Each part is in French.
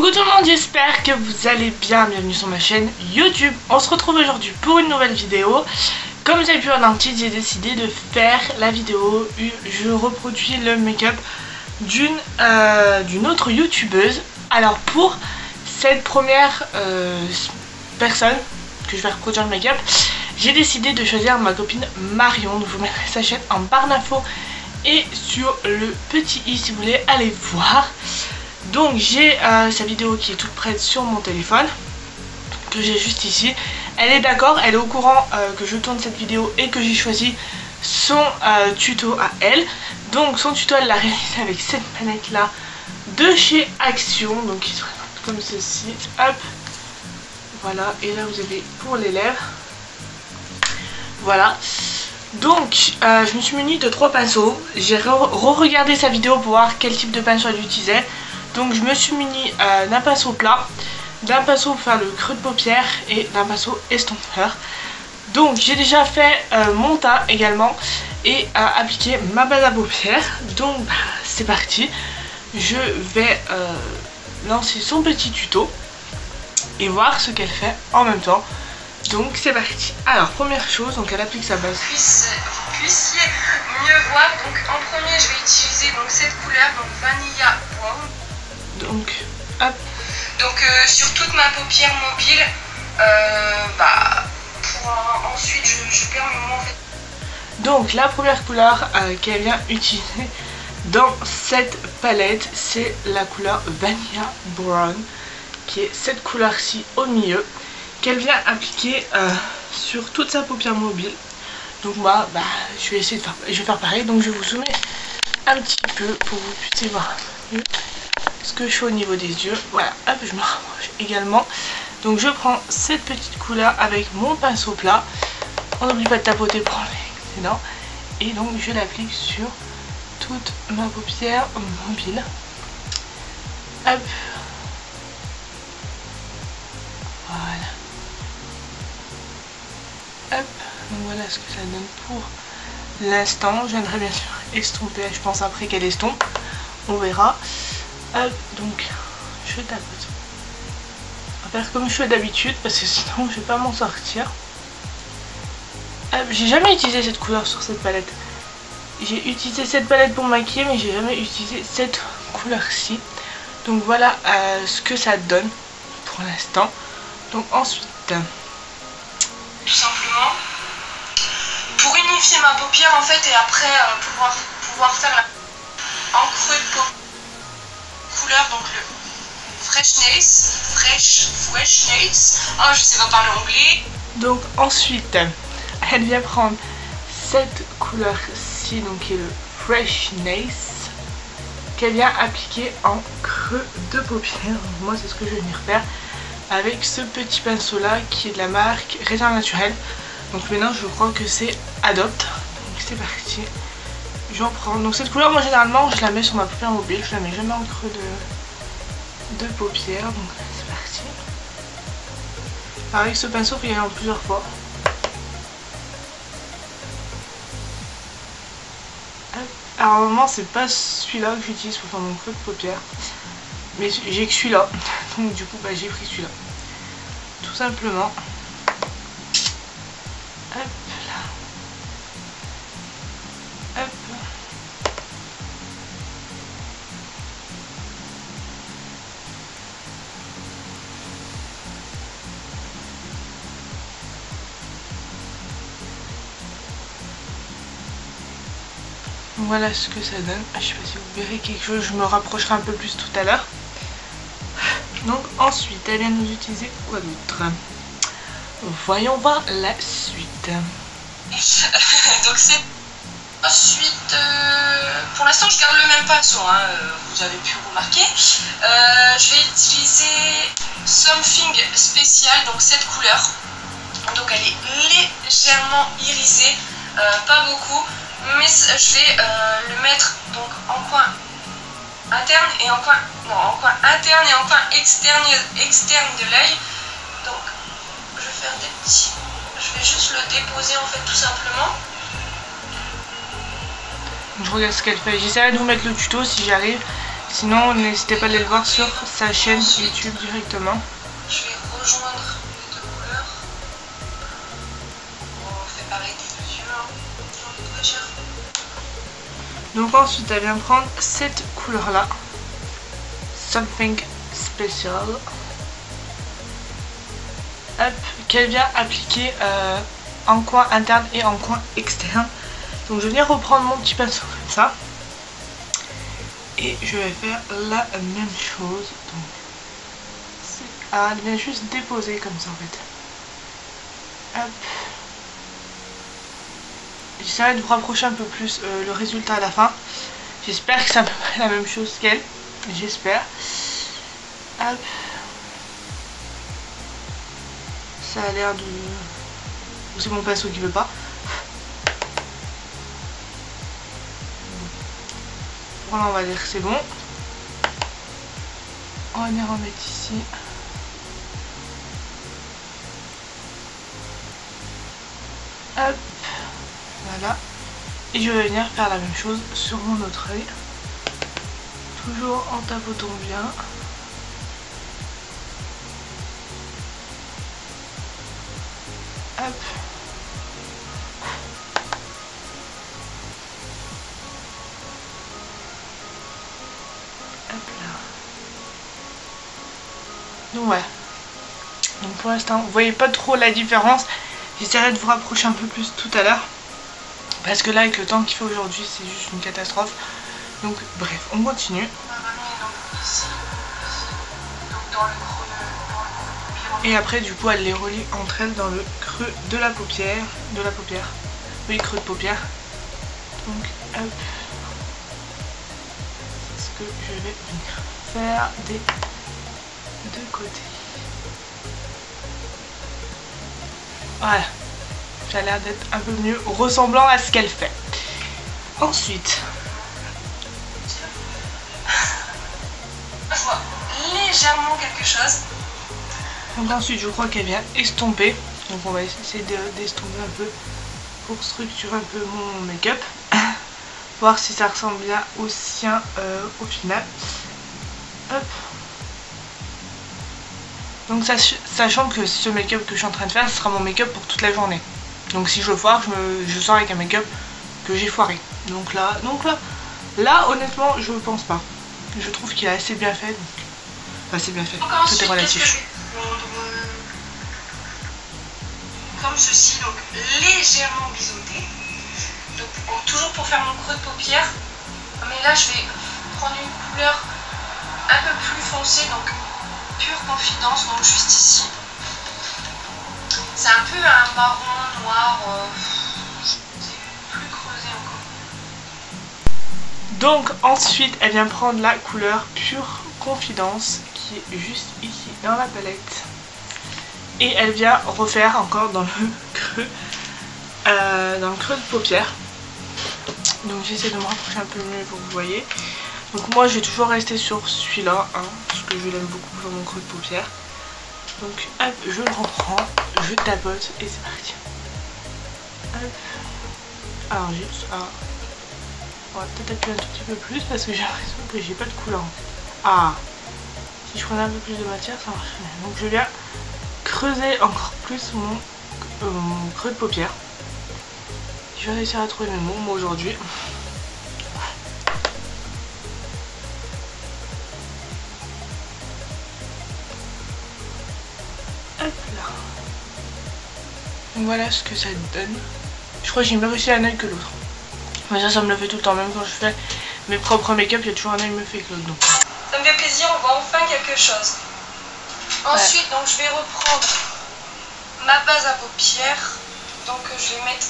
Coucou tout le monde, j'espère que vous allez bien, bienvenue sur ma chaîne YouTube. On se retrouve aujourd'hui pour une nouvelle vidéo. Comme vous avez pu voir dans le titre, j'ai décidé de faire la vidéo où je reproduis le make-up d'une autre youtubeuse. Alors pour cette première personne que je vais reproduire le make-up, j'ai décidé de choisir ma copine Marion. Donc je vous mettrai sa chaîne en barre d'infos et sur le petit i si vous voulez aller voir. Donc j'ai sa vidéo qui est toute prête sur mon téléphone, que j'ai juste ici. Elle est d'accord, elle est au courant que je tourne cette vidéo et que j'ai choisi son tuto à elle. Donc son tuto elle l'a réalisé avec cette manette là de chez Action, donc qui se présente comme ceci. Hop, voilà, et là vous avez pour les lèvres. Voilà. Donc je me suis munie de 3 pinceaux. J'ai re-regardé sa vidéo pour voir quel type de pinceau elle utilisait. Donc je me suis munie d'un pinceau plat, d'un pinceau pour faire le creux de paupière et d'un pinceau estompeur. Donc j'ai déjà fait mon teint également et appliqué ma base à paupières. Donc c'est parti. Je vais lancer son petit tuto et voir ce qu'elle fait en même temps. Donc c'est parti. Alors première chose, donc elle applique sa base. Vous puissiez mieux voir. Donc en premier je vais utiliser donc cette couleur, donc Vanilla Brown. Donc hop. Donc sur toute ma paupière mobile, pour ensuite je perds le moment en fait. Donc la première couleur qu'elle vient utiliser dans cette palette, c'est la couleur Vanilla Brown, qui est cette couleur-ci au milieu, qu'elle vient appliquer sur toute sa paupière mobile. Donc moi, je vais essayer de faire, je vais faire pareil. Donc je vais vous zoomer un petit peu pour que vous puissiez voir mieux ce que je fais au niveau des yeux. Voilà, hop, je me rapproche également. Donc je prends cette petite couleur avec mon pinceau plat. On n'oublie pas de tapoter pour enlever l'excédent. Et donc je l'applique sur toute ma paupière mobile. Hop. Voilà. Hop. Donc voilà ce que ça donne pour l'instant. Je viendrai bien sûr estomper, je pense après qu'elle estompe. On verra. Hop, donc je tapote. On va faire comme je fais d'habitude parce que sinon je vais pas m'en sortir. J'ai jamais utilisé cette couleur sur cette palette. J'ai utilisé cette palette pour maquiller, mais j'ai jamais utilisé cette couleur-ci. Donc voilà ce que ça donne pour l'instant. Donc ensuite, tout simplement pour unifier ma paupière en fait, et après pouvoir faire la en creux de paupière couleur, donc le Fresh Nails. Oh, je sais pas parler anglais. Donc ensuite, elle vient prendre cette couleur-ci, donc qui est le Fresh Nails, qu'elle vient appliquer en creux de paupière. Donc moi c'est ce que je vais venir faire avec ce petit pinceau là qui est de la marque Réserve Naturelle. Donc maintenant je crois que c'est Adopt. Donc c'est parti. J'en prends. Donc cette couleur, moi généralement je la mets sur ma paupière mobile, je la mets jamais en creux de paupière. Donc c'est parti. Avec ce pinceau, il y en a plusieurs fois. Alors au moment c'est pas celui-là que j'utilise pour faire mon creux de paupière, mais j'ai que celui-là. Donc du coup j'ai pris celui-là. Tout simplement. Hop là. Hop. Voilà ce que ça donne. Je sais pas si vous verrez quelque chose, je me rapprocherai un peu plus tout à l'heure. Donc ensuite, elle vient nous utiliser quoi d'autre? Voyons voir la suite. Donc c'est ensuite, pour l'instant je garde le même pinceau, hein, vous avez pu remarquer. Je vais utiliser Something Special, donc cette couleur. Donc elle est légèrement irisée, pas beaucoup. Mais je vais le mettre donc en coin interne et en coin interne et en coin externe de l'œil. Donc je vais faire des petits, je vais juste le déposer en fait tout simplement. Je regarde ce qu'elle fait. J'essaierai de vous mettre le tuto si j'arrive. Sinon, n'hésitez pas à aller le voir sur sa chaîne YouTube directement. Je vais rejoindre les deux couleurs. On fait pareil des yeux, hein. J'ai envie de dire. Donc ensuite, elle vient prendre cette couleur-là. Something Special. Hop, qu'elle vient appliquer en coin interne et en coin externe. Donc je vais venir reprendre mon petit pinceau comme ça. Et je vais faire la même chose. Donc, elle vient juste déposer comme ça en fait. Hop. J'essaierai de vous rapprocher un peu plus le résultat à la fin. J'espère que c'est à peu près la même chose qu'elle. J'espère. Hop. Ça a l'air de... Ou c'est mon pinceau qui veut pas. Voilà, on va dire que c'est bon. On va venir en mettre ici. Hop. Voilà. Et je vais venir faire la même chose sur mon autre œil. Toujours en tapotant bien. Hop. Hop là. Donc ouais. Donc pour l'instant, vous voyez pas trop la différence. J'essaierai de vous rapprocher un peu plus tout à l'heure. Parce que là, avec le temps qu'il fait aujourd'hui, c'est juste une catastrophe. Donc bref, on continue. Et après, du coup, elle les relie entre elles dans le creux de la paupière. Oui, creux de paupière. Donc, hop. C'est ce que je vais venir faire des deux côtés. Voilà. Ça a l'air d'être un peu mieux ressemblant à ce qu'elle fait. Ensuite. Je vois légèrement quelque chose. Donc ensuite je crois qu'elle vient estomper. Donc on va essayer d'estomper un peu pour structurer un peu mon make-up. Voir si ça ressemble bien au sien au final. Hop. Donc sachant que ce make-up que je suis en train de faire, ce sera mon make-up pour toute la journée. Donc si je foire, je sors avec un make-up que j'ai foiré. Donc là honnêtement je pense pas. Je trouve qu'il est assez bien fait. Donc... Enfin c'est bien fait, tout est relatif. Comme ceci, donc légèrement biseauté. Donc toujours pour faire mon creux de paupière. Mais là je vais prendre une couleur un peu plus foncée, donc pure confidence, donc juste ici. C'est un peu un marron noir, c'est plus creusé encore. Donc ensuite elle vient prendre la couleur pure confidence qui est juste ici dans la palette. Et elle vient refaire encore dans le creux de paupière. Donc j'essaie de me rapprocher un peu mieux pour que vous voyez. Donc moi je vais toujours rester sur celui-là, hein, parce que je l'aime beaucoup sur mon creux de paupière. Donc hop, je le reprends, je tapote et c'est parti. Hop. Alors juste, on va peut-être appuyer un tout petit peu plus parce que j'ai l'impression que j'ai pas de couleur. Ah, si je prenais un peu plus de matière ça marcherait. Donc je viens creuser encore plus mon creux de paupière. Je vais réussir à trouver mes mots moi aujourd'hui. Hop là. Donc voilà ce que ça donne. Je crois que j'ai mieux réussi un œil que l'autre. Mais ça me le fait tout le temps. Même quand je fais mes propres make-up, il y a toujours un œil mieux fait que l'autre. Ça me fait plaisir, on voit enfin quelque chose. Ensuite, donc je vais reprendre ma base à paupières. Donc je vais mettre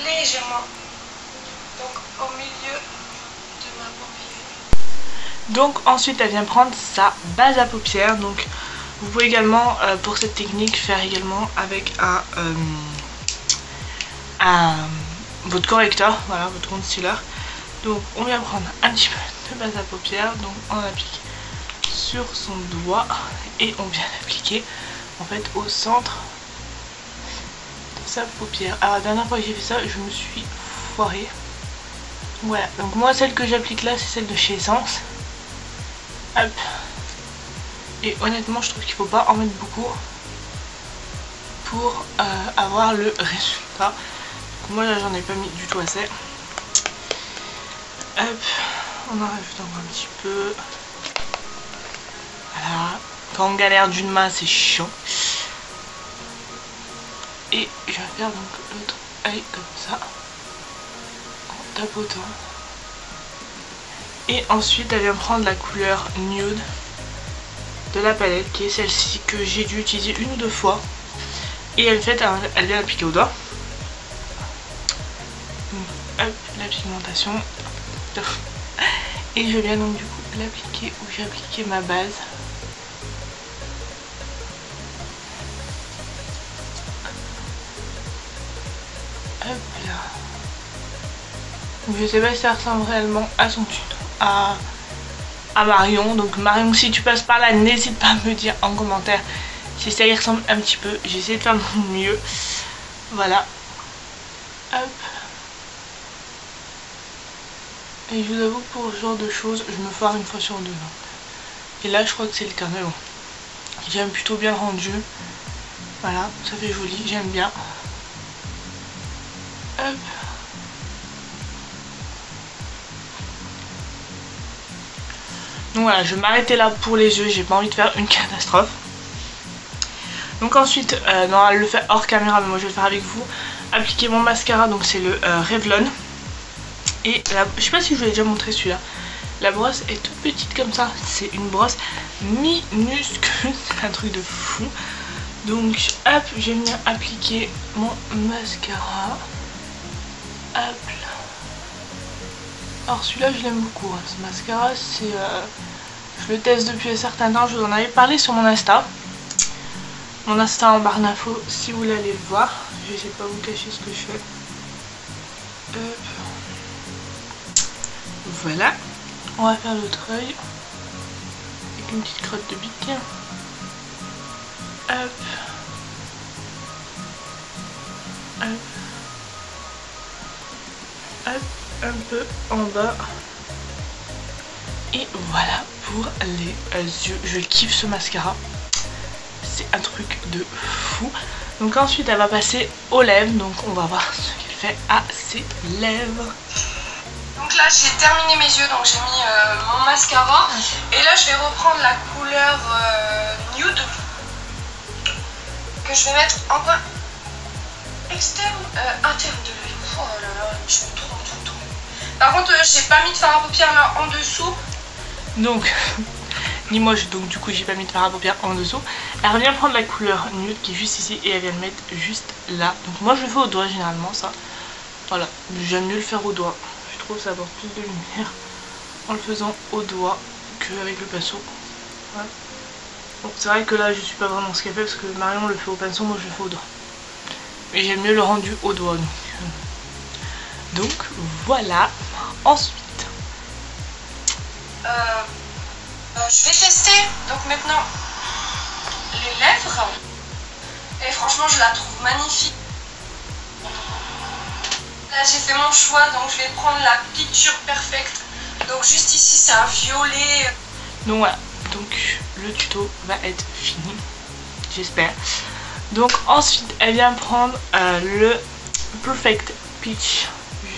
légèrement donc au milieu de ma paupière. Donc ensuite elle vient prendre sa base à paupières. Donc vous pouvez également pour cette technique faire également avec votre correcteur, voilà, votre concealer. Donc on vient prendre un petit peu de base à paupières, donc on applique sur son doigt et on vient l'appliquer en fait au centre de sa paupière. Alors la dernière fois que j'ai fait ça, je me suis foirée. Voilà, donc moi celle que j'applique là c'est celle de chez Essence. Hop. Et honnêtement je trouve qu'il faut pas en mettre beaucoup pour avoir le résultat. Donc moi là j'en ai pas mis du tout assez. Hop, on en rajoute encore un petit peu. Voilà, quand on galère d'une main c'est chiant. Et je vais faire donc l'autre œil comme ça, en tapotant. Et ensuite elle vient prendre la couleur nude de la palette qui est celle-ci que j'ai dû utiliser une ou deux fois. Et elle vient appliquer au doigt. Donc, hop, la pigmentation. Et je viens donc du coup l'appliquer où j'ai appliqué ma base. Hop là. Donc, je sais pas si ça ressemble réellement à son tuto, à Marion. Donc Marion, si tu passes par là, n'hésite pas à me dire en commentaire si ça y ressemble un petit peu. J'essaie de faire mon mieux. Voilà. Hop. Et je vous avoue que pour ce genre de choses, je me foire une fois sur deux. Et là, je crois que c'est le cas. Mais bon, j'aime plutôt bien le rendu. Voilà, ça fait joli, j'aime bien. Hop. Donc voilà, je vais m'arrêter là pour les yeux, j'ai pas envie de faire une catastrophe. Donc ensuite, non, elle le fait hors caméra, mais moi je vais le faire avec vous. Appliquer mon mascara, donc c'est le Revlon. Et je sais pas si je vous ai déjà montré celui-là. La brosse est toute petite comme ça, c'est une brosse minuscule, c'est un truc de fou. Donc hop, je vais venir appliquer mon mascara. Hop là. Alors celui-là je l'aime beaucoup, hein. Ce mascara c'est je le teste depuis un certain temps, je vous en avais parlé sur mon Insta. Mon Insta en barre d'infos si vous voulez aller le voir. Je vais pas vous cacher ce que je fais. Hop. Voilà. On va faire l'autre œil avec une petite crotte de bique. Hop. Hop. Hop. Un peu en bas. Et voilà pour les yeux. Je kiffe ce mascara. C'est un truc de fou. Donc ensuite elle va passer aux lèvres. Donc on va voir ce qu'elle fait à ses lèvres. Donc là j'ai terminé mes yeux, donc j'ai mis mon mascara. Et là je vais reprendre la couleur nude que je vais mettre en coin externe, interne de l'œil. Oh là là, je me trompe tout le temps. Par contre j'ai pas mis de fard à paupières là en dessous. Donc ni moi donc du coup j'ai pas mis de fard à paupières en dessous. Elle revient prendre la couleur nude qui est juste ici et elle vient le mettre juste là. Donc moi je le fais au doigt généralement ça. Voilà, j'aime mieux le faire au doigt. Je trouve que ça apporte plus de lumière en le faisant au doigt qu'avec le pinceau. Voilà. Bon, c'est vrai que là je suis pas vraiment ce qu'elle fait parce que Marion le fait au pinceau, moi je le fais au doigt. Mais j'aime mieux le rendu au doigt. Donc voilà. Ensuite je vais tester donc maintenant les lèvres. Et franchement je la trouve magnifique. Là j'ai fait mon choix, donc je vais prendre la picture perfecte. Donc juste ici c'est un violet. Donc voilà, donc le tuto va être fini, j'espère. Donc ensuite elle vient prendre le Perfect Peach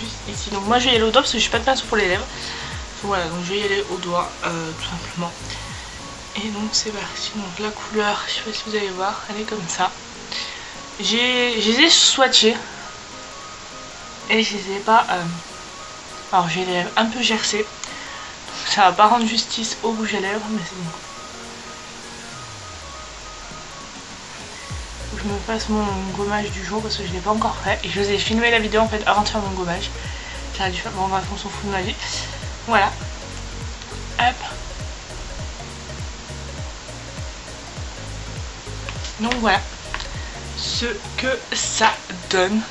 juste ici. Donc moi je vais y aller au doigt parce que je n'ai pas de pinceau pour les lèvres. Voilà, donc je vais y aller au doigt tout simplement. Et donc c'est parti. Donc la couleur, je sais pas si vous allez voir, elle est comme ça. Je les ai swatchés et je les ai pas. Alors j'ai les lèvres un peu gercées, donc ça va pas rendre justice au rouge à lèvres, mais c'est bon. Faut que je me fasse mon gommage du jour parce que je l'ai pas encore fait et je vous ai filmé la vidéo en fait avant de faire mon gommage. J'aurais dû faire. Bon bref, on s'en fout de ma vie. Voilà. Hop. Donc voilà ce que ça donne.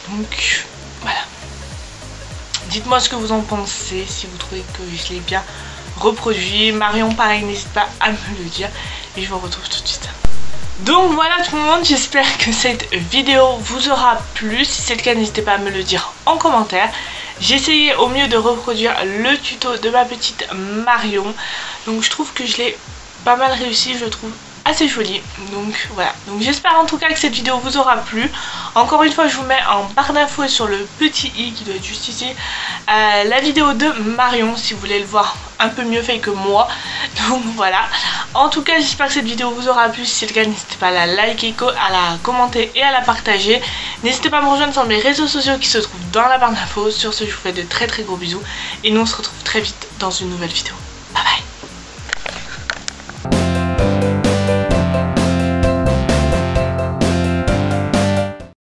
Donc voilà. Dites-moi ce que vous en pensez, si vous trouvez que je l'ai bien reproduit. Marion pareil, n'hésite pas à me le dire. Et je vous retrouve tout de suite. Donc voilà tout le monde, j'espère que cette vidéo vous aura plu. Si c'est le cas, n'hésitez pas à me le dire en commentaire. J'ai essayé au mieux de reproduire le tuto de ma petite Marion. Donc je trouve que je l'ai pas mal réussi, je le trouve assez joli. Donc voilà, donc j'espère en tout cas que cette vidéo vous aura plu. Encore une fois, je vous mets en barre d'infos sur le petit i qui doit être juste ici la vidéo de Marion si vous voulez le voir un peu mieux fait que moi. Donc voilà, en tout cas j'espère que cette vidéo vous aura plu. Si c'est le cas, n'hésitez pas à la liker, à la commenter et à la partager. N'hésitez pas à me rejoindre sur mes réseaux sociaux qui se trouvent dans la barre d'infos. Sur ce, je vous fais de très gros bisous et nous on se retrouve très vite dans une nouvelle vidéo.